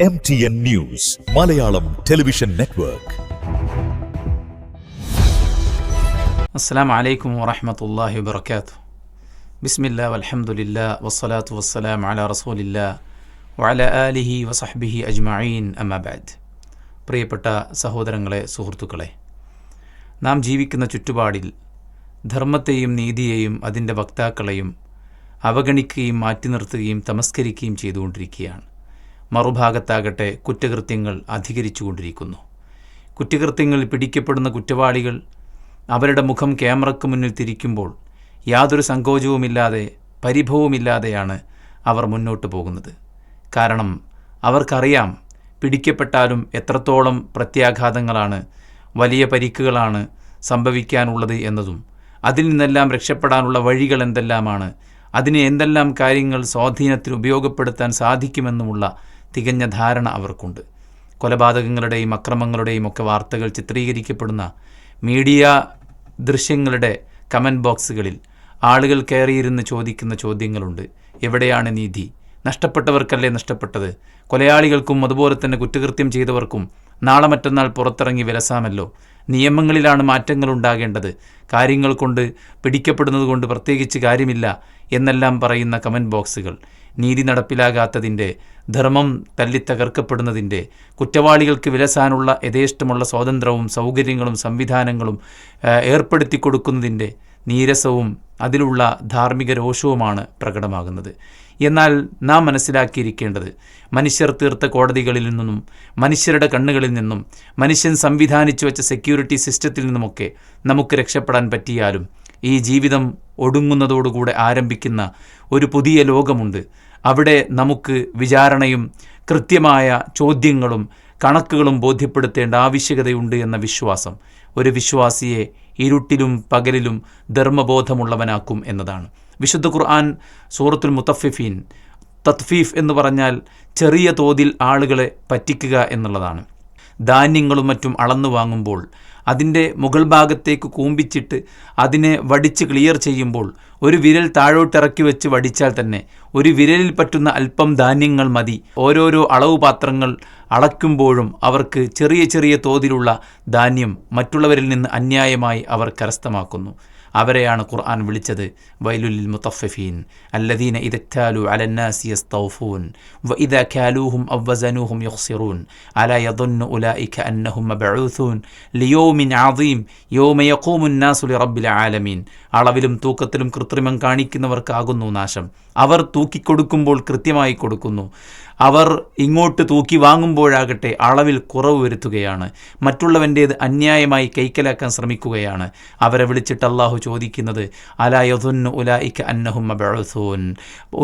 MTN News, Malayalam Television Network. അസ്സലാമു അലൈക്കും വറഹ്മത്തുള്ളാഹി വബറകാതുഹു. ബിസ്മില്ലാ വൽഹംദുലില്ലാ വസ്സലാത്തു വസ്സലാമു അലാ റസൂലില്ലാ വഅലാ ആലിഹി വസഹ്ബിഹി അജ്മഈൻ അമ്മാ ബഅദ്. പ്രിയപ്പെട്ട സഹോദരങ്ങളെ, സുഹൃത്തുക്കളെ, നാം ജീവിക്കുന്ന ചുറ്റുപാടിൽ ധർമ്മത്തെയും നീതിയെയും അതിൻ്റെ വക്താക്കളെയും അവഗണിക്കുകയും മാറ്റി നിർത്തുകയും തമസ്കരിക്കുകയും ചെയ്തുകൊണ്ടിരിക്കുകയാണ്. മറുഭാഗത്താകട്ടെ കുറ്റകൃത്യങ്ങൾ അധികരിച്ചുകൊണ്ടിരിക്കുന്നു. കുറ്റകൃത്യങ്ങളിൽ പിടിക്കപ്പെടുന്ന കുറ്റവാളികൾ അവരുടെ മുഖം ക്യാമറയ്ക്ക് മുന്നിൽ തിരിക്കുമ്പോൾ യാതൊരു സങ്കോചവുമില്ലാതെ പരിഭവവുമില്ലാതെയാണ് അവർ മുന്നോട്ട് പോകുന്നത്. കാരണം അവർക്കറിയാം പിടിക്കപ്പെട്ടാലും എത്രത്തോളം പ്രത്യാഘാതങ്ങളാണ്, വലിയ പരിക്കുകളാണ് സംഭവിക്കാനുള്ളത് എന്നതും അതിൽ നിന്നെല്ലാം രക്ഷപ്പെടാനുള്ള വഴികൾ എന്തെല്ലാമാണ്, അതിനെ എന്തെല്ലാം കാര്യങ്ങൾ സ്വാധീനത്തിൽ ഉപയോഗപ്പെടുത്താൻ സാധിക്കുമെന്നുമുള്ള തികഞ്ഞ ധാരണ അവർക്കുണ്ട്. കൊലപാതകങ്ങളുടെയും അക്രമങ്ങളുടെയും ഒക്കെ വാർത്തകൾ ചിത്രീകരിക്കപ്പെടുന്ന മീഡിയ ദൃശ്യങ്ങളുടെ കമൻറ്റ് ബോക്സുകളിൽ ആളുകൾ കയറിയിരുന്ന് ചോദിക്കുന്ന ചോദ്യങ്ങളുണ്ട്. എവിടെയാണ് നീതി? നഷ്ടപ്പെട്ടവർക്കല്ലേ നഷ്ടപ്പെട്ടത്? കൊലയാളികൾക്കും അതുപോലെ തന്നെ കുറ്റകൃത്യം ചെയ്തവർക്കും നാളെ മറ്റന്നാൾ പുറത്തിറങ്ങി വിലസാമല്ലോ. നിയമങ്ങളിലാണ് മാറ്റങ്ങൾ ഉണ്ടാകേണ്ടത്. കാര്യങ്ങൾ കൊണ്ട് പിടിക്കപ്പെടുന്നത് കൊണ്ട് പ്രത്യേകിച്ച് കാര്യമില്ല എന്നെല്ലാം പറയുന്ന കമൻറ്റ് ബോക്സുകൾ നീതി നടപ്പിലാകാത്തതിൻ്റെ, ധർമ്മം തല്ലിത്തകർക്കപ്പെടുന്നതിൻ്റെ, കുറ്റവാളികൾക്ക് വിലസാനുള്ള യഥേഷ്ടമുള്ള സ്വാതന്ത്ര്യവും സൗകര്യങ്ങളും സംവിധാനങ്ങളും ഏർപ്പെടുത്തി കൊടുക്കുന്നതിൻ്റെ നീരസവും അതിലുള്ള ധാർമ്മിക രോഷവുമാണ് പ്രകടമാകുന്നത്. എന്നാൽ നാം മനസ്സിലാക്കിയിരിക്കേണ്ടത്, മനുഷ്യർ തീർത്ത കോടതികളിൽ നിന്നും, മനുഷ്യരുടെ കണ്ണുകളിൽ നിന്നും, മനുഷ്യൻ സംവിധാനിച്ചു വെച്ച സെക്യൂരിറ്റി സിസ്റ്റത്തിൽ നിന്നുമൊക്കെ നമുക്ക് രക്ഷപ്പെടാൻ പറ്റിയാലും ഈ ജീവിതം ഒടുങ്ങുന്നതോടുകൂടെ ആരംഭിക്കുന്ന ഒരു പുതിയ ലോകമുണ്ട്. അവിടെ നമുക്ക് വിചാരണയും കൃത്യമായ ചോദ്യങ്ങളും കണക്കുകളും ബോധ്യപ്പെടുത്തേണ്ട ആവശ്യകതയുണ്ട് എന്ന വിശ്വാസം ഒരു വിശ്വാസിയെ ഇരുട്ടിലും പകലിലും ധർമ്മബോധമുള്ളവനാക്കും എന്നതാണ്. വിശുദ്ധ ഖുർആൻ സൂറത്തുൽ മുത്തഫിഫീൻ, തത്ഫീഫ് എന്ന് പറഞ്ഞാൽ ചെറിയ തോതിൽ ആളുകളെ പറ്റിക്കുക എന്നുള്ളതാണ്. ധാന്യങ്ങളും മറ്റും അളന്നു വാങ്ങുമ്പോൾ അതിൻ്റെ മുകൾ ഭാഗത്തേക്ക് കൂമ്പിച്ചിട്ട് അതിനെ വടിച്ച് ക്ലിയർ ചെയ്യുമ്പോൾ ഒരു വിരൽ താഴോട്ടിറക്കി വെച്ച് വടിച്ചാൽ തന്നെ ഒരു വിരലിൽ പറ്റുന്ന അല്പം ധാന്യങ്ങൾ മതി. ഓരോരോ അളവ് പാത്രങ്ങൾ അളക്കുമ്പോഴും അവർക്ക് ചെറിയ ചെറിയ തോതിലുള്ള ധാന്യം മറ്റുള്ളവരിൽ നിന്ന് അന്യായമായി അവർ കരസ്ഥമാക്കുന്നു. അവരെയാണ് ഖുർആൻ വിളിച്ചത് വൈലുൽ മുത്തഫിഫീൻ അല്ലദീന ഇദക്താലു അലന്നാസി യസ്തൗഫൂൻ വഇദാ കാലൂഹും അവ വസനൂഹും യുഖ്സിറൂൻ അലാ യദുന്നു ഉലൈക അന്നഹും മബ്ഊസൂൻ ലിയൗമിൻ അദീം യൗമ യഖൂമുൻ നാസു ലിറബ്ബിൽ ആലമീൻ. അളവിലും തൂക്കത്തിലും കൃത്രിമം കാണിക്കുന്നവർക്കാകുന്നു നാശം. അവർ തൂക്കിക്കൊടുക്കുമ്പോൾ കൃത്യമായി കൊടുക്കുന്നു, അവർ ഇങ്ങോട്ട് തൂക്കി വാങ്ങുമ്പോഴാകട്ടെ അളവിൽ കുറവ് വരുത്തുകയാണ്, മറ്റുള്ളവൻ്റേത് അന്യായമായി കൈക്കലാക്കാൻ ശ്രമിക്കുകയാണ്. അവരെ വിളിച്ചിട്ട് അള്ളാഹു ചോദിക്കുന്നത് അലാ യദുന്നു ഉലൈക അന്നഹും മബ്ഊസൂൻ,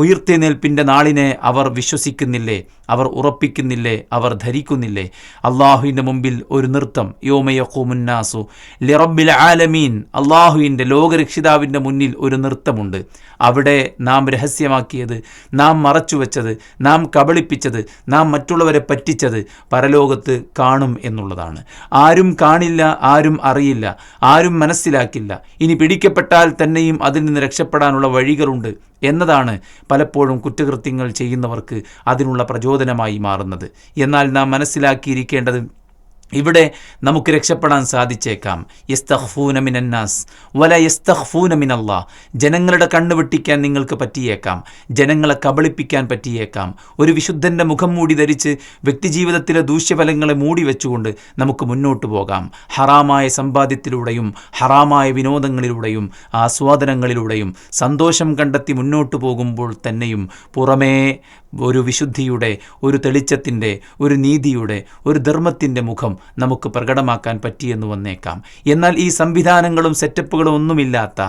ഉയർത്തെഴുന്നേൽപ്പിൻ്റെ നാളിനെ അവർ വിശ്വസിക്കുന്നില്ലേ, അവർ ഉറപ്പിക്കുന്നില്ലേ, അവർ ധരിക്കുന്നില്ലേ? അള്ളാഹുവിൻ്റെ മുമ്പിൽ ഒരു നൃത്തം, യൗമ യഖൂമുൻ നാസു ലിറബ്ബിൽ ആലമീൻ, അള്ളാഹുവിൻ്റെ ലോകരക്ഷിതാവിൻ്റെ മുന്നിൽ ഒരു നൃത്തമുണ്ട്. അവിടെ നാം രഹസ്യമാക്കിയത്, നാം മറച്ചുവെച്ചത്, നാം കബളിപ്പിച്ചത്, നാം മറ്റുള്ളവരെ പറ്റിച്ചത് പരലോകത്ത് കാണും എന്നുള്ളതാണ്. ആരും കാണില്ല, ആരും അറിയില്ല, ആരും മനസ്സിലാക്കില്ല. ഇനി പിടിക്കപ്പെട്ടാൽ തന്നെയും അതിൽ നിന്ന് രക്ഷപ്പെടാനുള്ള വഴികളുണ്ട് എന്നതാണ് പലപ്പോഴും കുറ്റകൃത്യങ്ങൾ ചെയ്യുന്നവർക്ക് അതിനുള്ള പ്രചോദനമായി മാറുന്നത്. എന്നാൽ നാം മനസ്സിലാക്കിയിരിക്കേണ്ടത്, ഇവിടെ നമുക്ക് രക്ഷപ്പെടാൻ സാധിച്ചേക്കാം. യസ്തഖ്ഫൂന മിനന്നാസ് വല യസ്തഖ്ഫൂന മിനല്ലാഹ്, ജനങ്ങളുടെ കണ്ണ് വെട്ടിക്കാൻ നിങ്ങൾക്ക് പറ്റിയേക്കാം, ജനങ്ങളെ കബളിപ്പിക്കാൻ പറ്റിയേക്കാം. ഒരു വിശുദ്ധൻ്റെ മുഖം മൂടി ധരിച്ച് വ്യക്തിജീവിതത്തിലെ ദൂഷ്യഫലങ്ങളെ മൂടി വെച്ചുകൊണ്ട് നമുക്ക് മുന്നോട്ട് പോകാം. ഹറാമായ സമ്പാദ്യത്തിലൂടെയും ഹറാമായ വിനോദങ്ങളിലൂടെയും ആസ്വാദനങ്ങളിലൂടെയും സന്തോഷം കണ്ടെത്തി മുന്നോട്ട് പോകുമ്പോൾ തന്നെയും പുറമേ ഒരു വിശുദ്ധിയുടെ, ഒരു തെളിച്ചത്തിൻ്റെ, ഒരു നീതിയുടെ, ഒരു ധർമ്മത്തിൻ്റെ മുഖം നമുക്ക് പ്രകടമാക്കാൻ പറ്റിയെന്ന് വന്നേക്കാം. എന്നാൽ ഈ സംവിധാനങ്ങളും സെറ്റപ്പുകളും ഒന്നുമില്ലാത്ത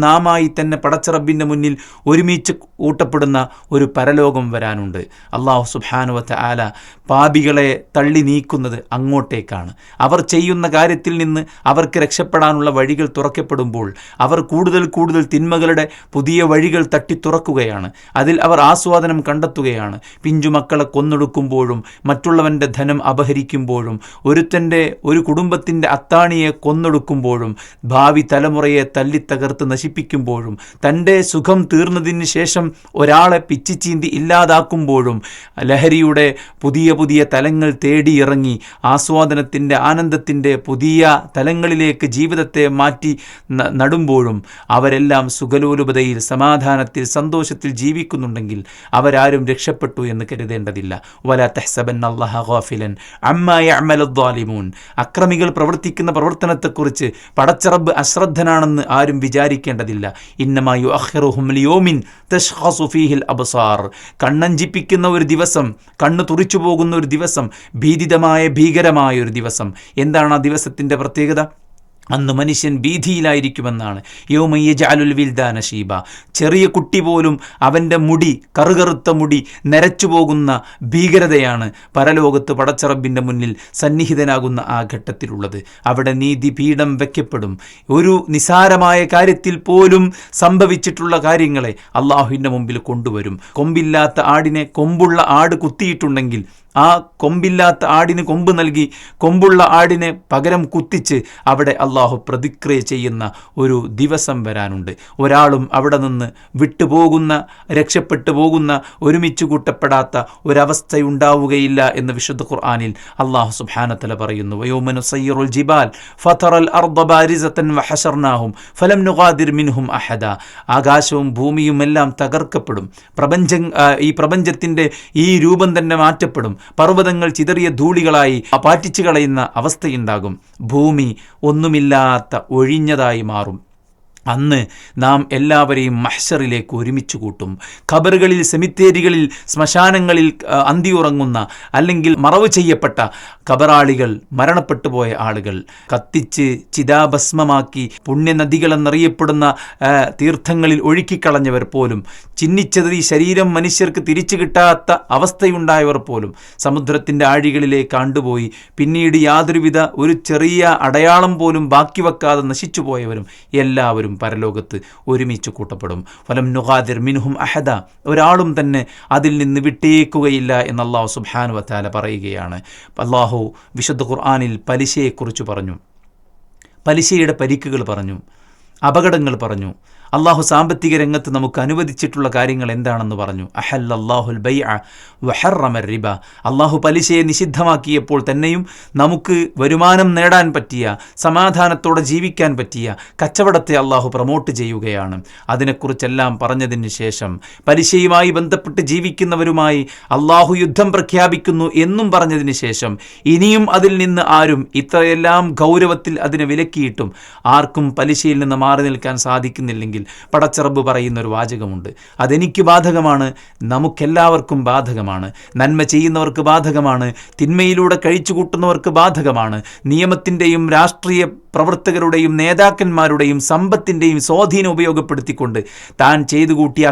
നാമായി തന്നെ പടച്ചറബിൻ്റെ മുന്നിൽ ഒരുമിച്ച് കൂട്ടപ്പെടുന്ന ഒരു പരലോകം വരാനുണ്ട്. അല്ലാഹു സുബ്ഹാനഹു വ തആല പാപികളെ തള്ളി നീക്കുന്നത് അങ്ങോട്ടേക്കാണ്. അവർ ചെയ്യുന്ന കാര്യത്തിൽ നിന്ന് അവർക്ക് രക്ഷപ്പെടാനുള്ള വഴികൾ തുറക്കപ്പെടുമ്പോൾ അവർ കൂടുതൽ കൂടുതൽ തിന്മകളുടെ പുതിയ വഴികൾ തട്ടി തുറക്കുകയാണ്. അതിൽ അവർ ആസ്വാദനം കണ്ടെത്തുകയാണ്. പിഞ്ചുമക്കളെ കൊന്നൊടുക്കുമ്പോഴും മറ്റുള്ളവൻ്റെ ധനം അപഹരിക്കുമ്പോഴും ഒരു കുടുംബത്തിൻ്റെ അത്താണിയെ കൊന്നൊടുക്കുമ്പോഴും ഭാവി തലമുറയെ തല്ലിത്തകർത്ത് നശിപ്പിക്കുമ്പോഴും തൻ്റെ സുഖം തീർന്നതിന് ശേഷം ഒരാളെ പിച്ചിച്ചീന്തി ഇല്ലാതാക്കുമ്പോഴും ലഹരിയുടെ പുതിയ പുതിയ തലങ്ങൾ തേടിയിറങ്ങി ആസ്വാദനത്തിൻ്റെ ആനന്ദത്തിൻ്റെ പുതിയ തലങ്ങളിലേക്ക് ജീവിതത്തെ മാറ്റി നടുമ്പോഴും അവരെല്ലാം സുഖലോലുപതയിൽ സമാധാനത്തിൽ സന്തോഷത്തിൽ ജീവിക്കുന്നുണ്ടെങ്കിൽ അവരാരും രക്ഷപ്പെട്ടു എന്ന് കരുതേണ്ടതില്ല. വലാ തഹ്സബന്നല്ലാഹ ഗാഫിലൻ അമ്മാ യഅമലു ദ്വാലിമൂൻ. അക്രമികൾ പ്രവർത്തിക്കുന്ന പ്രവർത്തനത്തെക്കുറിച്ച് പടച്ചറബ് അശ്രദ്ധനാണെന്ന് ആരും വിചാരിക്കേണ്ടതില്ല. ഇന്നമാ യുഅഖിറുഹും ലിയൗമിൻ തശ്ഖസു ഫീഹിൽ അബ്സാർ. കണ്ണഞ്ചിപ്പിക്കുന്ന ഒരു ദിവസം, കണ്ണ് തുറിച്ചു പോകുന്ന ഒരു ദിവസം, ഭീകരമായ ഒരു ദിവസം. എന്താണ് ആ ദിവസത്തിൻ്റെ പ്രത്യേകത? അന്ന് മനുഷ്യൻ ഭീതിയിലായിരിക്കുമെന്നാണ്. യൗമ യജ്അലുൽ വിൽദാന ശീബ. ചെറിയ കുട്ടി പോലും അവൻ്റെ മുടി, കറുകറുത്ത മുടി നരച്ചു പോകുന്ന ഭീകരതയാണ് പരലോകത്ത് പടച്ചറബിൻ്റെ മുന്നിൽ സന്നിഹിതനാകുന്ന ആ ഘട്ടത്തിലുള്ളത്. അവിടെ നീതിപീഠം വയ്ക്കപ്പെടും. ഒരു നിസാരമായ കാര്യത്തിൽ പോലും സംഭവിച്ചിട്ടുള്ള കാര്യങ്ങളെ അള്ളാഹുവിൻ്റെ മുമ്പിൽ കൊണ്ടുവരും. കൊമ്പില്ലാത്ത ആടിനെ കൊമ്പുള്ള ആട് കുത്തിയിട്ടുണ്ടെങ്കിൽ ആ കൊമ്പില്ലാത്ത ആടിന് കൊമ്പ് നൽകി കൊമ്പുള്ള ആടിനെ പകരം കുത്തിച്ച് അവിടെ അള്ളാഹു പ്രതിക്രിയ ചെയ്യുന്ന ഒരു ദിവസം വരാനുണ്ട്. ഒരാളും അവിടെ നിന്ന് വിട്ടുപോകുന്ന, രക്ഷപ്പെട്ടു പോകുന്ന, ഒരുമിച്ച് കൂട്ടപ്പെടാത്ത ഒരവസ്ഥയുണ്ടാവുകയില്ല എന്ന് വിശുദ്ധ ഖുർആനിൽ അള്ളാഹു സുബ്ഹാനഹു വതആല പറയുന്നു. വയൗമ നുസയ്യിറുൽ ജിബാൽ ഫതറൽ അർദ ബാരിസതൻ വഹശർനാഹും ഫലം നുഗാദിർ മിൻഹും അഹദ. ആകാശവും ഭൂമിയും എല്ലാം തകർക്കപ്പെടും. ഈ പ്രപഞ്ചത്തിൻ്റെ ഈ രൂപം തന്നെ മാറ്റപ്പെടും. പർവ്വതങ്ങൾ ചിതറിയ ധൂളികളായി പാറ്റിച്ചു കളയുന്ന അവസ്ഥയുണ്ടാകും. ഭൂമി ഒന്നുമില്ലാത്ത ഒഴിഞ്ഞതായി മാറും. അന്ന് നാം എല്ലാവരെയും മഹ്ശറിലേക്ക് ഒരുമിച്ച് കൂട്ടും. ഖബറുകളിൽ, സെമിത്തേരികളിൽ, ശ്മശാനങ്ങളിൽ അന്തിയുറങ്ങുന്ന അല്ലെങ്കിൽ മറവ് ചെയ്യപ്പെട്ട ഖബറാളികൾ, മരണപ്പെട്ടു പോയ ആളുകൾ, കത്തിച്ച് ചിതാഭസ്മമാക്കി പുണ്യനദികളെന്നറിയപ്പെടുന്ന തീർത്ഥങ്ങളിൽ ഒഴുക്കിക്കളഞ്ഞവർ പോലും, ചിന്നിച്ചത് ഈ ശരീരം മനുഷ്യർക്ക് തിരിച്ചു കിട്ടാത്ത അവസ്ഥയുണ്ടായവർ പോലും സമുദ്രത്തിൻ്റെ ആഴികളിലേക്ക് ആണ്ടുപോയി പിന്നീട് യാതൊരുവിധ ഒരു ചെറിയ അടയാളം പോലും ബാക്കി വെക്കാതെ നശിച്ചു പോയവരും എല്ലാവരും പരലോകത്ത് ഒരുമിച്ച് കൂട്ടപ്പെടും. ഫലം നുഗാദിർ മിൻഹും അഹദ. ഒരാളും തന്നെ അതിൽ നിന്ന് വിട്ടേക്കുകയില്ല എന്ന് അല്ലാഹു സുബ്ഹാനഹു വതആല പറയുകയാണ്. അല്ലാഹു വിശുദ്ധ ഖുർആനിൽ പലിശയെക്കുറിച്ച് പറഞ്ഞു, പലിശയുടെ പരിക്കുകൾ പറഞ്ഞു, അപകടങ്ങൾ പറഞ്ഞു. അള്ളാഹു സാമ്പത്തിക രംഗത്ത് നമുക്ക് അനുവദിച്ചിട്ടുള്ള കാര്യങ്ങൾ എന്താണെന്ന് പറഞ്ഞു. അഹല്ലല്ലാഹുൽ ബൈഅ വഹറമർ റിബ. അള്ളാഹു പലിശയെ നിഷിദ്ധമാക്കിയപ്പോൾ തന്നെയും നമുക്ക് വരുമാനം നേടാൻ പറ്റിയ, സമാധാനത്തോടെ ജീവിക്കാൻ പറ്റിയ കച്ചവടത്തെ അള്ളാഹു പ്രൊമോട്ട് ചെയ്യുകയാണ്. അതിനെക്കുറിച്ചെല്ലാം പറഞ്ഞതിന് ശേഷം പലിശയുമായി ബന്ധപ്പെട്ട് ജീവിക്കുന്നവരുമായി അള്ളാഹു യുദ്ധം പ്രഖ്യാപിക്കുന്നു എന്നും പറഞ്ഞതിന് ശേഷം ഇനിയും അതിൽ നിന്ന് ആരും ഇത്രയെല്ലാം ഗൗരവത്തിൽ അതിനെ വിലക്കിയിട്ടും ആർക്കും പലിശയിൽ നിന്ന് മാറി നിൽക്കാൻ സാധിക്കുന്നില്ലെങ്കിൽ പടച്ചറബ് പറയുന്നൊരു വാചകമുണ്ട്. അതെനിക്ക് ബാധകമാണ്, നമുക്കെല്ലാവർക്കും ബാധകമാണ്. നന്മ ചെയ്യുന്നവർക്ക് ബാധകമാണ്, തിന്മയിലൂടെ കഴിച്ചു കൂട്ടുന്നവർക്ക് ബാധകമാണ്. നിയമത്തിൻ്റെയും രാഷ്ട്രീയ പ്രവർത്തകരുടെയും നേതാക്കന്മാരുടെയും സമ്പത്തിൻ്റെയും സ്വാധീനം ഉപയോഗപ്പെടുത്തിക്കൊണ്ട് താൻ ചെയ്തു കൂട്ടിയ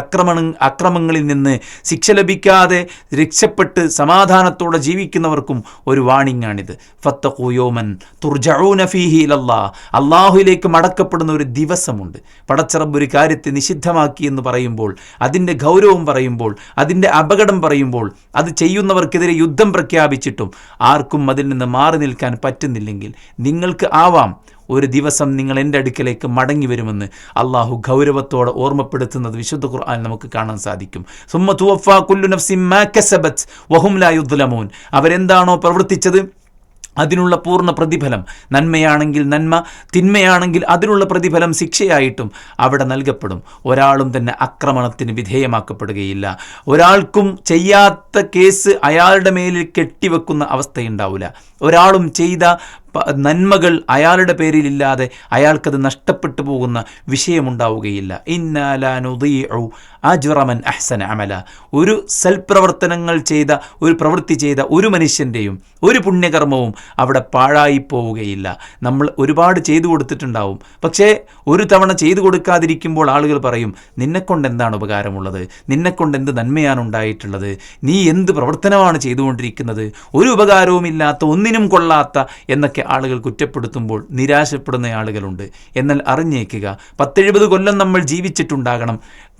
അക്രമങ്ങളിൽ നിന്ന് ശിക്ഷ ലഭിക്കാതെ രക്ഷപ്പെട്ട് സമാധാനത്തോടെ ജീവിക്കുന്നവർക്കും ഒരു വാണിംഗ് ആണിത്. ഫത്തഖൂ യൗമൻ തുർജഊന ഫീഹി ഇലല്ലാഹ്. അള്ളാഹുവിലേക്ക് മടക്കപ്പെടുന്ന ഒരു ദിവസമുണ്ട്. പടച്ചറബ് ഒരു കാര്യത്തെ നിഷിദ്ധമാക്കി എന്ന് പറയുമ്പോൾ, അതിൻ്റെ ഗൗരവം പറയുമ്പോൾ, അതിൻ്റെ അപകടം പറയുമ്പോൾ, അത് ചെയ്യുന്നവർക്കെതിരെ യുദ്ധം പ്രഖ്യാപിച്ചിട്ടും ആർക്കും അതിൽ നിന്ന് മാറി നിൽക്കാൻ പറ്റുന്നില്ലെങ്കിൽ നിങ്ങൾക്ക് ആവാം ഒരു ദിവസം നിങ്ങൾ എൻ്റെ അടുക്കലേക്ക് മടങ്ങി വരുമെന്ന് അള്ളാഹു ഗൗരവത്തോടെ ഓർമ്മപ്പെടുത്തുന്നത് വിശുദ്ധ ഖുർആൻ നമുക്ക് കാണാൻ സാധിക്കും. സുമ്മ തുവഫാ കുല്ലു നഫ്സിൻ മാ കസബത് വഹും ലാ യുദ്ലമൂൻ. അവരെന്താണോ പ്രവർത്തിച്ചത് അതിനുള്ള പൂർണ്ണ പ്രതിഫലം, നന്മയാണെങ്കിൽ നന്മ, തിന്മയാണെങ്കിൽ അതിനുള്ള പ്രതിഫലം ശിക്ഷയായിട്ടും അവിടെ നൽകപ്പെടും. ഒരാളും തന്നെ ആക്രമണത്തിന് വിധേയമാക്കപ്പെടുകയില്ല. ഒരാൾക്കും ചെയ്യാത്ത കേസ് അയാളുടെ മേലിൽ കെട്ടിവെക്കുന്ന അവസ്ഥയുണ്ടാവില്ല. ഒരാളും ചെയ്ത നന്മകൾ അയാളുടെ പേരിലില്ലാതെ അയാൾക്കത് നഷ്ടപ്പെട്ടു പോകുന്ന വിഷയമുണ്ടാവുകയില്ല. ഇന്നാ ലാ നുദീഉ അജ്റ മൻ അഹ്സന അമല. ഒരു സൽപ്രവർത്തനങ്ങൾ ചെയ്ത, ഒരു പ്രവൃത്തി ചെയ്ത ഒരു മനുഷ്യൻ്റെയും ഒരു പുണ്യകർമ്മവും അവിടെ പാഴായി പോവുകയില്ല. നമ്മൾ ഒരുപാട് ചെയ്തു കൊടുത്തിട്ടുണ്ടാവും, പക്ഷേ ഒരു തവണ ചെയ്തു കൊടുക്കാതിരിക്കുമ്പോൾ ആളുകൾ പറയും, നിന്നെക്കൊണ്ട് എന്താണ് ഉപകാരമുള്ളത്, നിന്നെക്കൊണ്ട് എന്ത് നന്മയാണ് ഉണ്ടായിട്ടുള്ളത്, നീ എന്ത് പ്രവർത്തനമാണ് ചെയ്തുകൊണ്ടിരിക്കുന്നത്, ഒരു ഉപകാരവുമില്ലാത്ത, ഒന്നിനും കൊള്ളാത്ത എന്നൊക്കെ ആളുകൾ കുറ്റപ്പെടുത്തുമ്പോൾ നിരാശപ്പെടുന്ന ആളുകളുണ്ട്. എന്നാൽ അറിഞ്ഞേക്കുക, 10-70 കൊല്ലം നമ്മൾ ജീവിച്ചിട്ടുണ്ടാകണം.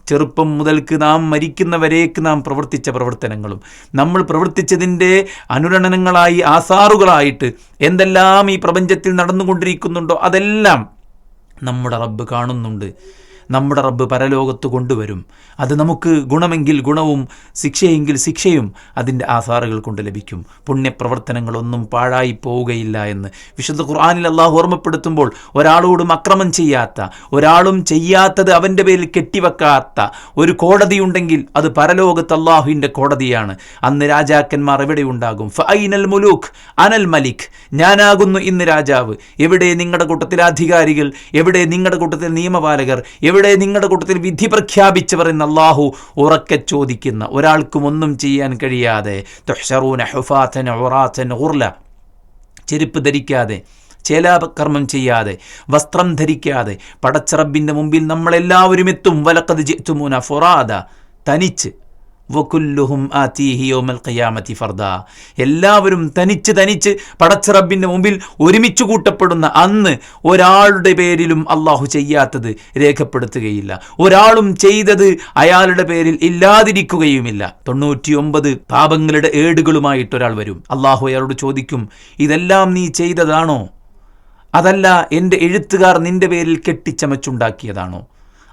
ചെറുപ്പം മുതൽക്ക് നാം മരിക്കുന്നവരേക്ക് നാം പ്രവർത്തിച്ച പ്രവർത്തനങ്ങളും നമ്മൾ പ്രവർത്തിച്ചതിൻ്റെ അനുരണനങ്ങളായി ആസാറുകളായിട്ട് എന്തെല്ലാം ഈ പ്രപഞ്ചത്തിൽ നടന്നുകൊണ്ടിരിക്കുന്നുണ്ടോ അതെല്ലാം നമ്മുടെ റബ്ബ് കാണുന്നുണ്ട്. നമ്മുടെ റബ്ബ് പരലോകത്ത് കൊണ്ടുവരും. അത് നമുക്ക് ഗുണമെങ്കിൽ ഗുണവും ശിക്ഷയെങ്കിൽ ശിക്ഷയും അതിൻ്റെ ആസാറുകൾ കൊണ്ട് ലഭിക്കും. പുണ്യപ്രവർത്തനങ്ങളൊന്നും പാഴായി പോവുകയില്ല എന്ന് വിശുദ്ധ ഖുർആനിൽ അള്ളാഹു ഓർമ്മപ്പെടുത്തുമ്പോൾ ഒരാളോടും അക്രമം ചെയ്യാത്ത, ഒരാളും ചെയ്യാത്തത് അവൻ്റെ പേരിൽ കെട്ടിവെക്കാത്ത ഒരു കോടതിയുണ്ടെങ്കിൽ അത് പരലോകത്ത് അള്ളാഹുവിൻ്റെ കോടതിയാണ്. അന്ന് രാജാക്കന്മാർ എവിടെയുണ്ടാകും? ഫഅൈനൽ മുലൂക്ക് അനൽ മലിക്, ഞാനാകുന്നു ഇന്ന് രാജാവ്. എവിടെ നിങ്ങളുടെ കൂട്ടത്തിൽ അധികാരികൾ? എവിടെ നിങ്ങളുടെ കൂട്ടത്തിൽ നിയമപാലകർ? എവിടെ നിങ്ങളുടെ കൂട്ടത്തിൽ വിധി പ്രഖ്യാപിച്ചവർ എന്ന് അല്ലാഹു ഉറക്കെ ചോദിക്കുന്ന, ഒരാൾക്കും ഒന്നും ചെയ്യാൻ കഴിയാതെ തുഹ്ശറൂന ഹുഫാതൻ ഉറാതൻ ഗുർല, ചെരുപ്പ് ധരിക്കാതെ, ചേലാകർമ്മം ചെയ്യാതെ, വസ്ത്രം ധരിക്കാതെ പടച്ചറബിൻ്റെ മുമ്പിൽ നമ്മളെല്ലാവരും എത്തും. വലഖദ് ജിഅ്തുമൂന ഫുറാദ, തനിച്ച്. വകുല്ലുഹും ആതീഹി യൗമൽ ഖിയാമത്തി ഫർദ, എല്ലാവരും തനിച്ച് പടച്ചറബിൻ്റെ മുമ്പിൽ ഒരുമിച്ച് കൂട്ടപ്പെടുന്ന അന്ന് ഒരാളുടെ പേരിലും അള്ളാഹു ചെയ്യാത്തത് രേഖപ്പെടുത്തുകയില്ല. ഒരാളും ചെയ്തത് അയാളുടെ പേരിൽ ഇല്ലാതിരിക്കുകയുമില്ല. 99 പാപങ്ങളുടെ ഏടുകളുമായിട്ട് ഒരാൾ വരും. അള്ളാഹു അയാളോട് ചോദിക്കും, ഇതെല്ലാം നീ ചെയ്തതാണോ? അതല്ല എൻ്റെ എഴുത്തുകാർ നിന്റെ പേരിൽ കെട്ടിച്ചമച്ചുണ്ടാക്കിയതാണോ?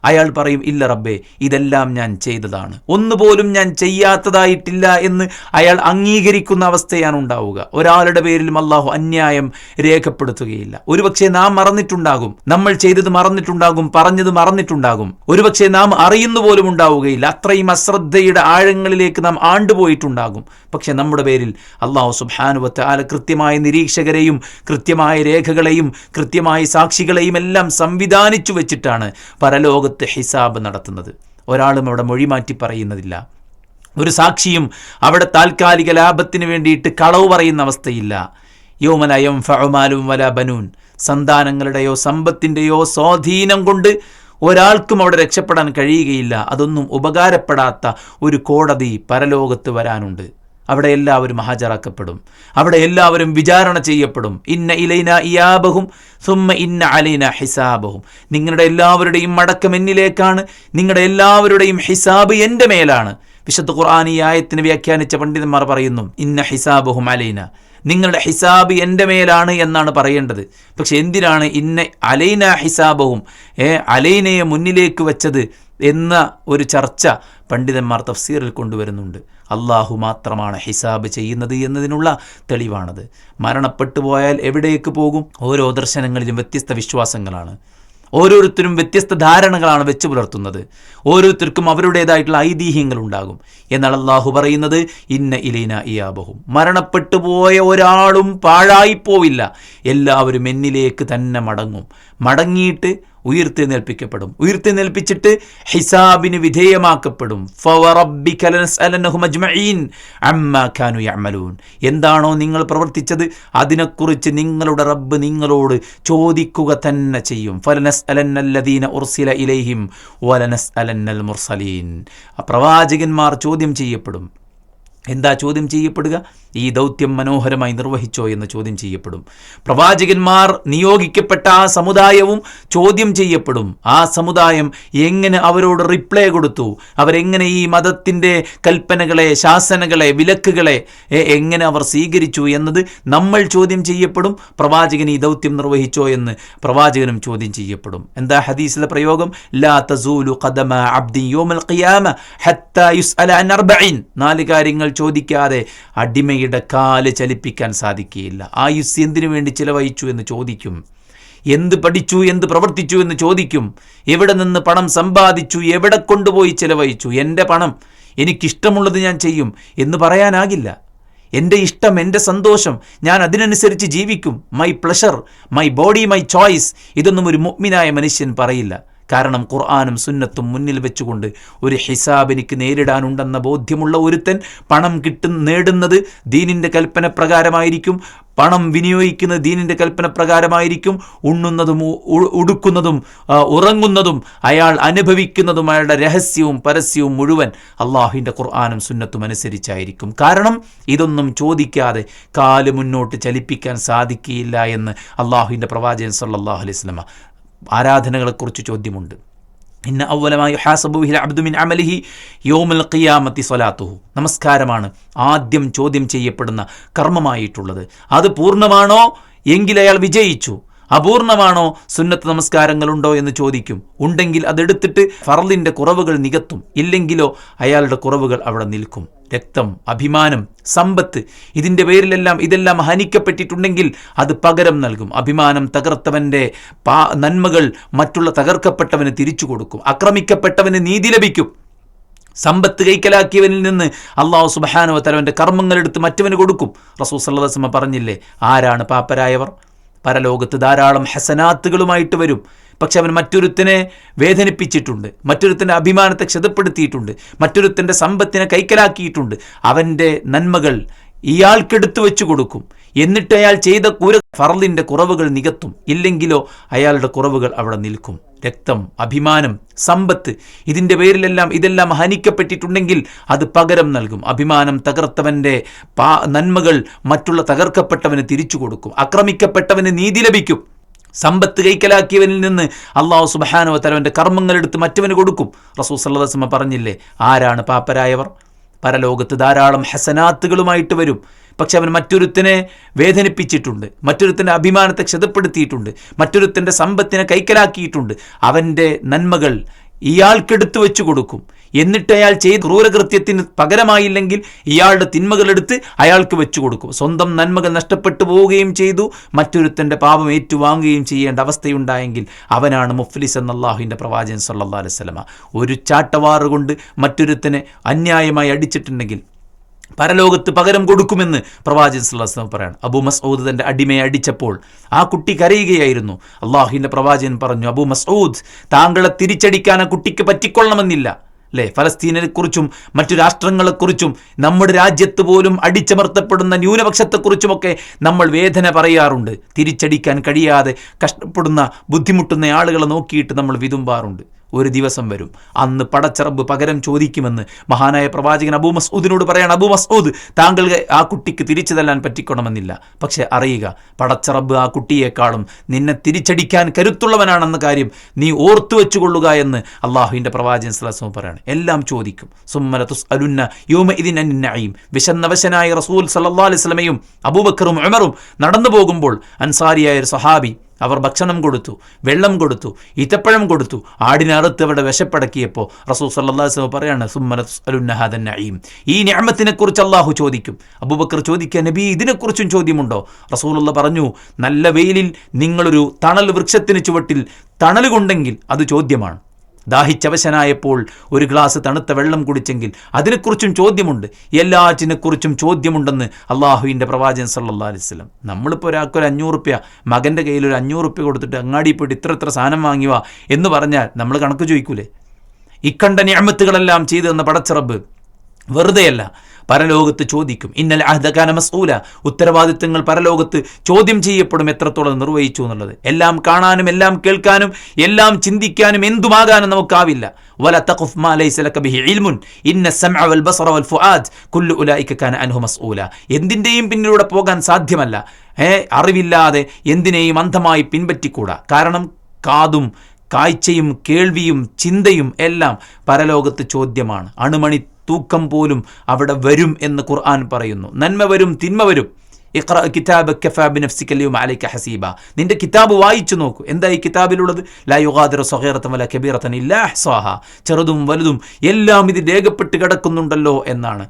അയാൾ പറയും, ഇല്ല റബ്ബേ, ഇതെല്ലാം ഞാൻ ചെയ്തതാണ്, ഒന്നുപോലും ഞാൻ ചെയ്യാത്തതായിട്ടില്ല എന്ന് അയാൾ അംഗീകരിക്കുന്ന അവസ്ഥയാണ് ഉണ്ടാവുക. ഒരാളുടെ പേരിലും അള്ളാഹു അന്യായം രേഖപ്പെടുത്തുകയില്ല. ഒരുപക്ഷെ നാം മറന്നിട്ടുണ്ടാകും, നമ്മൾ ചെയ്തത് മറന്നിട്ടുണ്ടാകും, പറഞ്ഞത് മറന്നിട്ടുണ്ടാകും. ഒരുപക്ഷെ നാം അറിയുന്നു പോലും ഉണ്ടാവുകയില്ല. അത്രയും അശ്രദ്ധയുടെ ആഴങ്ങളിലേക്ക് നാം ആണ്ടുപോയിട്ടുണ്ടാകും. പക്ഷെ നമ്മുടെ പേരിൽ അള്ളാഹു സുബ്ഹാനഹു വ തആല കൃത്യമായ നിരീക്ഷകരെയും കൃത്യമായ രേഖകളെയും കൃത്യമായ സാക്ഷികളെയും എല്ലാം സംവിധാനിച്ചു വെച്ചിട്ടാണ് പരലോക ഹിസാബ് നടത്തുന്നത്. ഒരാളും അവിടെ മൊഴി മാറ്റി പറയുന്നതില്ല. ഒരു സാക്ഷിയും അവിടെ താൽക്കാലിക ലാഭത്തിന് വേണ്ടിയിട്ട് കളവ് പറയുന്ന അവസ്ഥയില്ല. യൗമ ലാ യൻഫഉ മാലും വലാ ബനൂൻ, സന്താനങ്ങളുടെയോ സമ്പത്തിൻ്റെയോ സ്വാധീനം കൊണ്ട് ഒരാൾക്കും അവിടെ രക്ഷപ്പെടാൻ കഴിയുകയില്ല. അതൊന്നും ഉപകാരപ്പെടാത്ത ഒരു കോടതി പരലോകത്ത് വരാനുണ്ട്. അവിടെ എല്ലാവരും ഹാജരാക്കപ്പെടും. അവിടെ എല്ലാവരും വിചാരണ ചെയ്യപ്പെടും. ഇന്ന ഇലൈന ഇയാബഹും സുമ്മ ഇന്ന അലൈന ഹിസാബഹും, നിങ്ങളുടെ എല്ലാവരുടെയും മടക്കം എന്നിലേക്കാണ്, നിങ്ങളുടെ എല്ലാവരുടെയും ഹിസാബ് എൻ്റെ മേലാണ്. വിശുദ്ധ ഖുർആൻ ഈ ആയത്തിനെ വ്യാഖ്യാനിച്ച പണ്ഡിതന്മാർ പറയുന്നു, ഇന്ന ഹിസാബഹും അലൈന, നിങ്ങളുടെ ഹിസാബ് എൻ്റെ മേലാണ് എന്നാണ് പറയേണ്ടത്. പക്ഷെ എന്തിനാണ് ഇന്ന അലൈന ഹിസാബഹും, അലൈനയെ മുന്നിലേക്ക് വച്ചത് എന്ന ഒരു ചർച്ച പണ്ഡിതന്മാർ തഫ്സീറിൽ കൊണ്ടുവരുന്നുണ്ട്. അള്ളാഹു മാത്രമാണ് ഹിസാബ് ചെയ്യുന്നത് എന്നതിനുള്ള തെളിവാണത്. മരണപ്പെട്ടു പോയാൽ എവിടേക്ക് പോകും? ഓരോ ദർശനങ്ങളിലും വ്യത്യസ്ത വിശ്വാസങ്ങളാണ്. ഓരോരുത്തരും വ്യത്യസ്ത ധാരണകളാണ് വെച്ച് പുലർത്തുന്നത്. ഓരോരുത്തർക്കും അവരുടേതായിട്ടുള്ള ഐതിഹ്യങ്ങൾ ഉണ്ടാകും. എന്നാൽ അള്ളാഹു പറയുന്നത് ഇന്ന ഇലൈന ഇയാബഹും, മരണപ്പെട്ടു പോയ ഒരാളും പാഴായിപ്പോവില്ല, എല്ലാവരും എന്നിലേക്ക് തന്നെ മടങ്ങും. മടങ്ങിയിട്ട് ഉയർത്തെഴുന്നേൽപ്പിക്കപ്പെടും. ഉയർത്തെഴുന്നേൽപ്പിച്ചിട്ട് ഹിസാബിന് വിധേയമാക്കപ്പെടും. ഫവറബ്ബിക ലനസ്അലന്നഹും അജ്മഈൻ അമ്മാ കാനൂ യഅമലൂൻ, എന്താണോ നിങ്ങൾ പ്രവർത്തിച്ചത് അതിനെക്കുറിച്ച് നിങ്ങളുടെ റബ്ബ് നിങ്ങളോട് ചോദിക്കുക തന്നെ ചെയ്യും. ഫലനസ്അലന്നല്ലദീന ഉർസില ഇലൈഹിം വലനസ്അലന്നൽ മുർസലീൻ, പ്രവാചകന്മാർ ചോദ്യം ചെയ്യപ്പെടും. എന്താ ചോദ്യം ചെയ്യപ്പെടുക? ഈ ദൗത്യം മനോഹരമായി നിർവഹിച്ചോ എന്ന് ചോദ്യം ചെയ്യപ്പെടും. പ്രവാചകന്മാർ നിയോഗിക്കപ്പെട്ട ആ സമുദായവും ചോദ്യം ചെയ്യപ്പെടും. ആ സമുദായം എങ്ങനെ അവരോട് റിപ്ലൈ കൊടുത്തു, അവരെങ്ങനെ ഈ മതത്തിൻ്റെ കൽപ്പനകളെ, ശാസനകളെ, വിലക്കുകളെ എങ്ങനെ അവർ സ്വീകരിച്ചു എന്നത് നമ്മൾ ചോദ്യം ചെയ്യപ്പെടും. പ്രവാചകൻ ഈ ദൗത്യം നിർവഹിച്ചോ എന്ന് പ്രവാചകനും ചോദ്യം ചെയ്യപ്പെടും. എന്താ ഹദീസിലെ പ്രയോഗം? ലാ തസൂലു ഖദമ അബ്ദി യൗമൽ ഖിയാമ ഹത്താ യുസ്അല അൻ അർബഈൻ, 4 കാര്യങ്ങൾ ചോദിക്കാതെ അടിമയുടെ കാല് ചലിപ്പിക്കാൻ സാധിക്കുകയില്ല. ആയുസ് എന്തിനു വേണ്ടി ചിലവഴിച്ചു എന്ന് ചോദിക്കും. എന്ത് പഠിച്ചു, എന്ത് പ്രവർത്തിച്ചു എന്ന് ചോദിക്കും. എവിടെ നിന്ന് പണം സമ്പാദിച്ചു, എവിടെ കൊണ്ടുപോയി ചിലവഴിച്ചു. എൻ്റെ പണം, എനിക്കിഷ്ടമുള്ളത് ഞാൻ ചെയ്യും എന്ന് പറയാനാകില്ല. എൻ്റെ ഇഷ്ടം, എൻ്റെ സന്തോഷം, ഞാൻ അതിനനുസരിച്ച് ജീവിക്കും. My pleasure, my body, my choice, ഇതൊന്നും ഒരു മുഅ്മിനായ മനുഷ്യൻ പറയില്ല. കാരണം ഖുർആനും സുന്നത്തും മുന്നിൽ വെച്ചുകൊണ്ട് ഒരു ഹിസാബ് എനിക്ക് നേരിടാനുണ്ടെന്ന ബോധ്യമുള്ള ഒരുത്തൻ പണം നേടുന്നത് ദീനിൻ്റെ കൽപ്പന പ്രകാരമായിരിക്കും. പണം വിനിയോഗിക്കുന്നത് ദീനിൻ്റെ കൽപ്പന പ്രകാരമായിരിക്കും. ഉണ്ണുന്നതും ഉടുക്കുന്നതും ഉറങ്ങുന്നതും അയാൾ അനുഭവിക്കുന്നതും അയാളുടെ രഹസ്യവും പരസ്യവും മുഴുവൻ അള്ളാഹുവിൻ്റെ ഖുർആനും സുന്നത്തും അനുസരിച്ചായിരിക്കും. കാരണം ഇതൊന്നും ചോദിക്കാതെ കാല് മുന്നോട്ട് ചലിപ്പിക്കാൻ സാധിക്കുകയില്ല എന്ന് അള്ളാഹുവിൻ്റെ പ്രവാചകൻ സല്ലല്ലാഹു അലൈഹി വസല്ലം. ആരാധനകളെക്കുറിച്ച് ചോദ്യമുണ്ട്. ഇന്ന അവ്വല മാ യുഹാസബു ബിഹിൽ അബ്ദു മിൻ അമലിഹി യൗമൽ ഖിയാമത്തി സ്വലാത്തുഹു. നമസ്കാരമാണ് ആദ്യം ചോദ്യം ചെയ്യപ്പെടുന്ന കർമ്മമായിട്ടുള്ളത്. അത് പൂർണ്ണമാണോ എങ്കിൽ അയാൾ വിജയിച്ചു. അപൂർണമാണോ, സുന്നത്ത് നമസ്കാരങ്ങളുണ്ടോ എന്ന് ചോദിക്കും. ഉണ്ടെങ്കിൽ അതെടുത്തിട്ട് ഫർളിൻ്റെ കുറവുകൾ നികത്തും. ഇല്ലെങ്കിലോ അയാളുടെ കുറവുകൾ അവിടെ നിൽക്കും. രക്തം, അഭിമാനം, സമ്പത്ത്, ഇതിൻ്റെ പേരിലെല്ലാം ഇതെല്ലാം ഹനിക്കപ്പെട്ടിട്ടുണ്ടെങ്കിൽ അത് പകരം നൽകും. അഭിമാനം തകർത്തവൻ്റെ നന്മകൾ മറ്റുള്ള തകർക്കപ്പെട്ടവന് തിരിച്ചു കൊടുക്കും. ആക്രമിക്കപ്പെട്ടവന് നീതി ലഭിക്കും. സമ്പത്ത് കൈക്കലാക്കിയവനിൽ നിന്ന് അള്ളാഹു സുബ്ഹാനഹു വ തആല അവൻ്റെ കർമ്മങ്ങളെടുത്ത് മറ്റവന് കൊടുക്കും. റസൂൽ സല്ലല്ലാഹു അലൈഹി വസല്ലം പറഞ്ഞില്ലേ, ആരാണ് പാപ്പരായവർ? പരലോകത്ത് ധാരാളം ഹസനാത്തുകളുമായിട്ട് വരും. പക്ഷെ അവൻ മറ്റൊരുത്തനെ വേദനിപ്പിച്ചിട്ടുണ്ട്, മറ്റൊരുത്തൻ്റെ അഭിമാനത്തെ ക്ഷതപ്പെടുത്തിയിട്ടുണ്ട്, മറ്റൊരുത്തൻ്റെ സമ്പത്തിനെ കൈക്കലാക്കിയിട്ടുണ്ട്. അവൻ്റെ നന്മകൾ ഇയാൾക്കെടുത്തു വെച്ചു കൊടുക്കും. എന്നിട്ട് അയാൾ ചെയ്ത ഫർളിൻ്റെ കുറവുകൾ നികത്തും. ഇല്ലെങ്കിലോ അയാളുടെ കുറവുകൾ അവിടെ നിൽക്കും. രക്തം, അഭിമാനം, സമ്പത്ത്, ഇതിൻ്റെ പേരിലെല്ലാം ഇതെല്ലാം ഹനിക്കപ്പെട്ടിട്ടുണ്ടെങ്കിൽ അത് പകരം നൽകും. അഭിമാനം തകർത്തവൻ്റെ നന്മകൾ മറ്റുള്ള തകർക്കപ്പെട്ടവന് തിരിച്ചു കൊടുക്കും. ആക്രമിക്കപ്പെട്ടവന് നീതി ലഭിക്കും. സമ്പത്ത് കൈക്കലാക്കിയവനിൽ നിന്ന് അള്ളാഹു സുബ്ഹാനഹു വ തആല അവൻ്റെ കർമ്മങ്ങളെടുത്ത് മറ്റവന് കൊടുക്കും. റസൂൽ സല്ലല്ലാഹു അലൈഹി വസല്ലം പറഞ്ഞില്ലേ, ആരാണ് പാപ്പരായവർ? പരലോകത്ത് ധാരാളം ഹസനാത്തുകളുമായിട്ട് വരും. പക്ഷെ അവൻ മറ്റൊരുത്തനെ വേദനിപ്പിച്ചിട്ടുണ്ട്, മറ്റൊരുത്തൻ്റെ അഭിമാനത്തെ ക്ഷതപ്പെടുത്തിയിട്ടുണ്ട്, മറ്റൊരുത്തൻ്റെ സമ്പത്തിനെ കൈക്കലാക്കിയിട്ടുണ്ട്. അവൻ്റെ നന്മകൾ ഇയാൾക്കെടുത്തു വെച്ചു കൊടുക്കും. എന്നിട്ട് അയാൾ ചെയ്ത ക്രൂരകൃത്യത്തിന് പകരമായില്ലെങ്കിൽ ഇയാളുടെ തിന്മകളെടുത്ത് അയാൾക്ക് വെച്ചു കൊടുക്കും. സ്വന്തം നന്മകൾ നഷ്ടപ്പെട്ടു പോവുകയും ചെയ്തു, മറ്റൊരുത്തൻ്റെ പാപം ഏറ്റുവാങ്ങുകയും ചെയ്യേണ്ട അവസ്ഥയുണ്ടായെങ്കിൽ അവനാണ് മുഫ്ലിസ് എന്ന് അല്ലാഹുവിൻ്റെ പ്രവാചകൻ സല്ലല്ലാഹു അലൈഹി വസല്ലം. ഒരു ചാട്ടവാറ് കൊണ്ട് മറ്റൊരുത്തനെ അന്യായമായി അടിച്ചിട്ടുണ്ടെങ്കിൽ പരലോകത്ത് പകരം കൊടുക്കുമെന്ന് പ്രവാചകൻ സല്ലല്ലാഹു അലൈഹി വസല്ലം പറയാണ്. അബൂ മസ്ഊദ് തൻ്റെ അടിമയെ അടിച്ചപ്പോൾ ആ കുട്ടി കരയുകയായിരുന്നു. അള്ളാഹുവിൻ്റെ പ്രവാചകൻ പറഞ്ഞു, അബൂ മസ്ഊദ്, താങ്കളെ തിരിച്ചടിക്കാൻ ആ കുട്ടിക്ക് പറ്റിക്കൊള്ളണമെന്നില്ല. അല്ലേ, ഫലസ്തീനെക്കുറിച്ചും മറ്റു രാഷ്ട്രങ്ങളെക്കുറിച്ചും നമ്മുടെ രാജ്യത്ത് പോലും അടിച്ചമർത്തപ്പെടുന്ന ന്യൂനപക്ഷത്തെക്കുറിച്ചുമൊക്കെ നമ്മൾ വേദന പറയാറുണ്ട്. തിരിച്ചടിക്കാൻ കഴിയാതെ കഷ്ടപ്പെടുന്ന ബുദ്ധിമുട്ടുന്ന ആളുകളെ നോക്കിയിട്ട് നമ്മൾ വിതുമ്പാറുണ്ട്. ഒരു ദിവസം വരും, അന്ന് പടച്ചറബ് പകരം ചോദിക്കുമെന്ന് മഹാനായ പ്രവാചകൻ അബൂ മസ്ഊദിനോട് പറയാണ്, അബൂ മസ്ഊദ്, താങ്കൾ ആ കുട്ടിക്ക് തിരിച്ചു തല്ലാൻ പറ്റിക്കൊള്ളണമെന്നില്ല. പക്ഷെ അറിയുക, പടച്ചറബ് ആ കുട്ടിയേക്കാളും നിന്നെ തിരിച്ചടിക്കാൻ കരുത്തുള്ളവനാണെന്ന കാര്യം നീ ഓർത്തു വെച്ചുകൊള്ളുക എന്ന് അള്ളാഹുവിൻ്റെ പ്രവാചകൻ സല്ലല്ലാഹു അലൈഹി വസല്ലം പറയാണ്. എല്ലാം ചോദിക്കും. സുമ്മല തുസ്അലുന്ന യൗമഇദിൻ അനിൻ നഈം. വിശന്നവശനായ റസൂൽ സല്ലല്ലാഹു അലൈഹി വസല്ലമയും അബൂബക്കറും ഉമറും നടന്നു പോകുമ്പോൾ അൻസാരിയായ ഒരു സഹാബി അവർ ഭക്ഷണം കൊടുത്തു, വെള്ളം കൊടുത്തു, ഈത്തപ്പഴം കൊടുത്തു, ആടിനെ അറുത്ത് അവരുടെ വിശപ്പടക്കിയപ്പോൾ റസൂൽ സല്ലല്ലാഹു അലൈഹി വസല്ലം പറയാണ്, സുമ്മല തുസ്അലുന്ന ഹാദൻ നഈം. ഈ നിഅമത്തിനെക്കുറിച്ച് അള്ളാഹു ചോദിക്കും. അബൂബക്കർ ചോദിക്കുക, നബി ഇതിനെക്കുറിച്ചും ചോദ്യമുണ്ടോ? റസൂലുള്ള പറഞ്ഞു, നല്ല വെയിലിൽ നിങ്ങളൊരു തണൽ വൃക്ഷത്തിന് ചുവട്ടിൽ തണൽ കൊണ്ടെങ്കിൽ അത് ചോദ്യമാണ്. ദാഹിച്ചവശനായപ്പോൾ ഒരു ഗ്ലാസ് തണുത്ത വെള്ളം കുടിച്ചെങ്കിൽ അതിനെക്കുറിച്ചും ചോദ്യമുണ്ട്. എല്ലാറ്റിനെക്കുറിച്ചും ചോദ്യമുണ്ടെന്ന് അള്ളാഹുവിൻ്റെ പ്രവാചകൻ സല്ലല്ലാഹു അലൈഹി വസല്ലം. നമ്മളിപ്പോൾ ഒരാൾക്കൊരു 500 റുപ്യ, മകൻ്റെ കയ്യിൽ ഒരു 500 റുപ്യ കൊടുത്തിട്ട് അങ്ങാടി പോയിട്ട് ഇത്ര സാധനം വാങ്ങിവാ എന്ന് പറഞ്ഞാൽ നമ്മൾ കണക്ക് ചോദിക്കൂലേ? ഇക്കണ്ട നിഅമത്തുകളെല്ലാം ചെയ്തു തന്ന പടച്ചറബ് വെറുതെയല്ല, പരലോകത്ത് ചോദിക്കും. ഇന്നൽ അഹ്ദ കാന മസ്ഊല. ഉത്തരവാദിത്തങ്ങൾ പരലോകത്ത് ചോദ്യം ചെയ്യപ്പെടും, എത്രത്തോളം നിർവഹിച്ചു എന്നുള്ളത്. എല്ലാം കാണാനും എല്ലാം കേൾക്കാനും എല്ലാം ചിന്തിക്കാനും എന്തുമാകാനും നമുക്കാവില്ല. വല തഖഫ് മാ ലൈസ ലക ബിഹി ഇൽമുൻ ഇന്ന സമഅ വൽ ബസറ വൽ ഫുആദ് കുല്ലു ഉലൈക കാന അൻഹു മസ്ഊല. എന്തിൻ്റെയും പിന്നിലൂടെ പോകാൻ സാധ്യമല്ല. അറിവില്ലാതെ എന്തിനേയും അന്ധമായി പിൻപറ്റിക്കൂടാ. കാരണം കാതും കാഴ്ചയും കേൾവിയും ചിന്തയും എല്ലാം പരലോകത്ത് ചോദ്യമാണ്. അണുമണി തൂക്കം പോലും അവിടെ വരും എന്ന് ഖുർആൻ പറയുന്നു. നന്മ വരും, തിന്മ വരും. ഇഖ്റ കിതാബക കഫാ ബിനഫ്സിക അൽയൗമ അലൈക ഹസീബ. നിന്റെ കിതാബ് വായിച്ചു നോക്കൂ. എന്താ ഈ കിതാബിലുള്ളത്? ലാ യുഗാദിറു സഗീറതൻ വലാ കബീറതൻ ഇല്ലാ അഹ്സാഹാ. ചെറുതും വലുതും എല്ലാം ഇത് രേഖപ്പെട്ട് കിടക്കുന്നുണ്ടല്ലോ എന്നാണ്.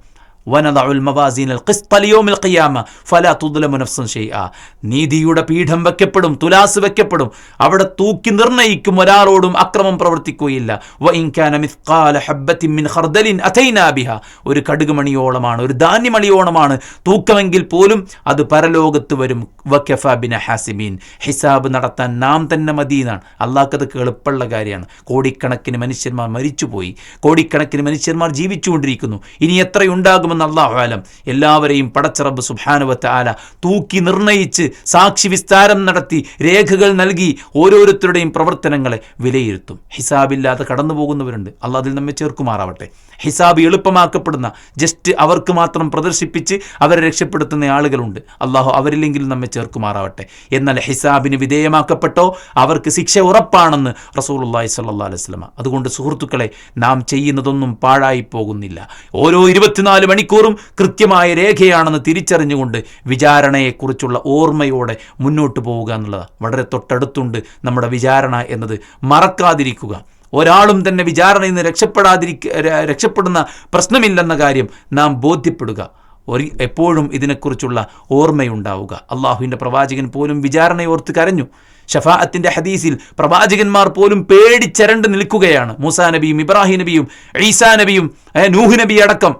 വനദഉൽ മവാസീനൽ ഖിസ്ത ലിയൗമിൽ ഖിയാമ ഫലാ തുദ്ലമു നഫ്സുൻ ഷൈആ. നീതിയുടെ പീഠം വെക്കപ്പെടും, തുലാസ് വെക്കപ്പെടും. അവിടെ തൂക്കി നിർണയിക്കും, ഒരാളോടും അക്രമം പ്രവർത്തിക്കുകയില്ല. വഇൻ കാന മിസ്ഖാല ഹബ്ബത്തിൻ മിൻ ഖർദലിൻ അതൈനാ ബിഹാ. ഒരു കടുകുമണിയോളമാണ്, ഒരു ധാന്യമണിയോളമാണ് തൂക്കമെങ്കിൽ പോലും അത് പരലോകത്ത് വരും. വകഫാ ബിനാ ഹാസിബീൻ. ഹിസാബ് നടത്താൻ നാം തന്നെ മദീനാണ്. അള്ളാഹ്ക്കത് എളുപ്പമുള്ള കാര്യമാണ്. കോടിക്കണക്കിന് മനുഷ്യന്മാർ മരിച്ചുപോയി, കോടിക്കണക്കിന് മനുഷ്യന്മാർ ജീവിച്ചുകൊണ്ടിരിക്കുന്നു. ഇനി എത്രയുണ്ടാകുമെന്ന് എത്തുമെന്ന് അല്ലാഹു ആലം. എല്ലാവരെയും പടച്ച റബ്ബ് സുബ്ഹാനഹു വ തആല തൂക്കി നിർണയിച്ച് സാക്ഷി വിസ്താരം നടത്തി രേഖകൾ നൽകി ഓരോരുത്തരുടെയും പ്രവർത്തനങ്ങളെ വിലയിരുത്തും. ഹിസാബില്ലാതെ കടന്നു പോകുന്നവരുണ്ട്, അള്ളാഹ് അതിൽ നമ്മെ ചേർക്കുമാറാവട്ടെ. ഹിസാബ് എളുപ്പമാക്കപ്പെടുന്ന ജസ്റ്റ് അവർക്ക് മാത്രം പ്രദർശിപ്പിച്ച് അവരെ രക്ഷപ്പെടുത്തുന്ന ആളുകളുണ്ട്, അള്ളാഹു അവരില്ലെങ്കിലും നമ്മെ ചേർക്കുമാറാവട്ടെ. എന്നാൽ ഹിസാബിന് വിധേയമാക്കപ്പെട്ടോ അവർക്ക് ശിക്ഷ ഉറപ്പാണെന്ന് റസൂലുള്ളാഹി സ്വല്ലല്ലാഹു അലൈഹി വസല്ലം. അതുകൊണ്ട് സുഹൃത്തുക്കളെ, നാം ചെയ്യുന്നതൊന്നും പാഴായി പോകുന്നില്ല. ഓരോ 24 മണിക്കൂറും കൃത്യമായ രേഖയാണെന്ന് തിരിച്ചറിഞ്ഞുകൊണ്ട് വിചാരണയെക്കുറിച്ചുള്ള ഓർമ്മയോടെ മുന്നോട്ട് പോവുക എന്നുള്ളത് വളരെ തൊട്ടടുത്തുണ്ട്. നമ്മുടെ വിചാരണ എന്നത് മറക്കാതിരിക്കുക. ഒരാളും തന്നെ വിചാരണയിൽ നിന്ന് രക്ഷപ്പെടുന്ന പ്രശ്നമില്ലെന്ന കാര്യം നാം ബോധ്യപ്പെടുക. എപ്പോഴും ഇതിനെക്കുറിച്ചുള്ള ഓർമ്മയുണ്ടാവുക. അള്ളാഹുവിൻ്റെ പ്രവാചകൻ പോലും വിചാരണയോർത്ത് കരഞ്ഞു. ഷഫാഅത്തിൻ്റെ ഹദീസിൽ പ്രവാചകന്മാർ പോലും പേടിച്ചരണ്ട് നിൽക്കുകയാണ്. മൂസാ നബിയും ഇബ്രാഹിം നബിയും ഈസാ നബിയും നൂഹ് നബി അടക്കം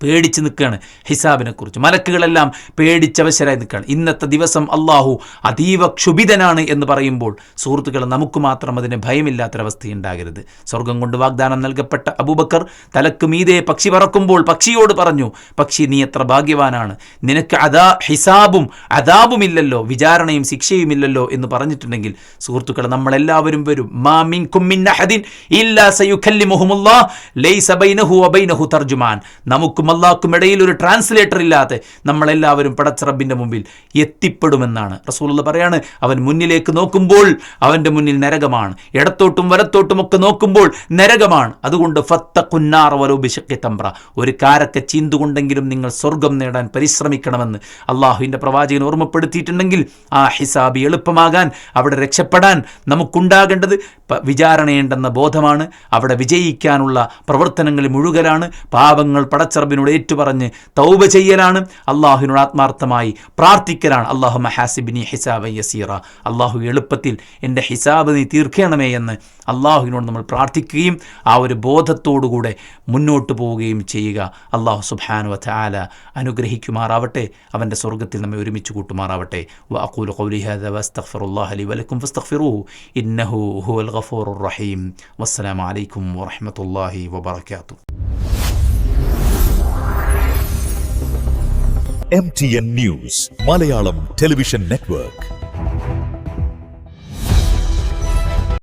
പേടിച്ച് നിൽക്കുകയാണ് ഹിസാബിനെക്കുറിച്ച്. മലക്കുകളെല്ലാം പേടിച്ചവശരായി നിൽക്കുകയാണ്. ഇന്നത്തെ ദിവസം അള്ളാഹു അതീവ ക്ഷുഭിതനാണ് എന്ന് പറയുമ്പോൾ സുഹൃത്തുക്കൾ, നമുക്ക് മാത്രം അതിന് ഭയമില്ലാത്തൊരവസ്ഥയുണ്ടാകരുത്. സ്വർഗം കൊണ്ട് വാഗ്ദാനം നൽകപ്പെട്ട അബൂബക്കർ തലക്ക് മീതെ പക്ഷി പറക്കുമ്പോൾ പക്ഷിയോട് പറഞ്ഞു, പക്ഷി നീ എത്ര ഭാഗ്യവാനാണ്, നിനക്ക് ഹിസാബും അദാബുമില്ലല്ലോ, വിചാരണയും ശിക്ഷയുമില്ലല്ലോ എന്ന് പറഞ്ഞിട്ടുണ്ടെങ്കിൽ സുഹൃത്തുക്കൾ, നമ്മളെല്ലാവരും വരും. മാ മിൻകും മിൻ അഹദിൻ ഇല്ലാ സയുകല്ലിമുഹുമുല്ലാഹ് ലൈസ ബൈനഹു വബൈനഹു തർജുമാൻ. നമുക്കും അല്ലാഹുക്കും ഇടയിൽ ഒരു ട്രാൻസ്ലേറ്റർ ഇല്ലാതെ നമ്മളെല്ലാവരും പടച്ച റബ്ബിൻ്റെ മുമ്പിൽ എത്തിപ്പെടുമെന്നാണ് റസൂലുള്ളാഹി പറയാണ്. അവൻ മുന്നിലേക്ക് നോക്കുമ്പോൾ അവൻ്റെ മുന്നിൽ നരകമാണ്, ഇടത്തോട്ടും വലത്തോട്ടും ഒക്കെ നോക്കുമ്പോൾ നരകമാണ്. അതുകൊണ്ട് ഫത്തഖുന്നാർ വലൗ ബിശഖ്ഖി തംറ, ഒരു കാരക്ക ചീന്തുകൊണ്ടെങ്കിലും നിങ്ങൾ സ്വർഗം നേടാൻ പരിശ്രമിക്കണമെന്ന് അള്ളാഹുവിൻ്റെ പ്രവാചകൻ ഓർമ്മപ്പെടുത്തിയിട്ടുണ്ടെങ്കിൽ ആ ഹിസാബ് എളുപ്പമാകാൻ, അവിടെ രക്ഷപ്പെടാൻ നമുക്കുണ്ടാകേണ്ടത് വിചാരണയുണ്ടെന്ന ബോധമാണ്. അവിടെ വിജയിക്കാനുള്ള പ്രവർത്തനങ്ങളിൽ മുഴുകലാണ്. പാപങ്ങൾ പടച്ചറബിനോട് ഏറ്റുപറഞ്ഞ് തൗബ ചെയ്യലാണ്. അള്ളാഹുവിനോട് ആത്മാർത്ഥമായി പ്രാർത്ഥിക്കലാണ്. അല്ലാഹുമ്മ ഹാസിബ്നി ഹിസാബൻ യസീറ, അള്ളാഹു എളുപ്പത്തിൽ എൻ്റെ ഹിസാബ് നീ തീർക്കണമേ എന്ന് അള്ളാഹുവിനോട് നമ്മൾ പ്രാർത്ഥിക്കുകയും ആ ഒരു ബോധത്തോടുകൂടെ മുന്നോട്ട് പോവുകയും ചെയ്യുക. അള്ളാഹു സുബ്ഹാനഹു വ തആല അനുഗ്രഹിക്കുമാറാവട്ടെ, അവൻ്റെ സ്വർഗ്ഗത്തിൽ നമ്മെ ഒരുമിച്ച് കൂട്ടുമാറാവട്ടെ. വഅഖൂലു ഖൗലി ഹാദാ വഅസ്തഗ്ഫിറുല്ലാഹ ലി വലക്കും ഫസ്തഗ്ഫിറൂഹു ഇന്നഹു ഹുവൽ ഗഫൂറുർ റഹീം. വസ്സലാമു അലൈക്കും വറഹ്മത്തുള്ളാഹി വബറകാതുഹു. MTN News, Malayalam Television Network.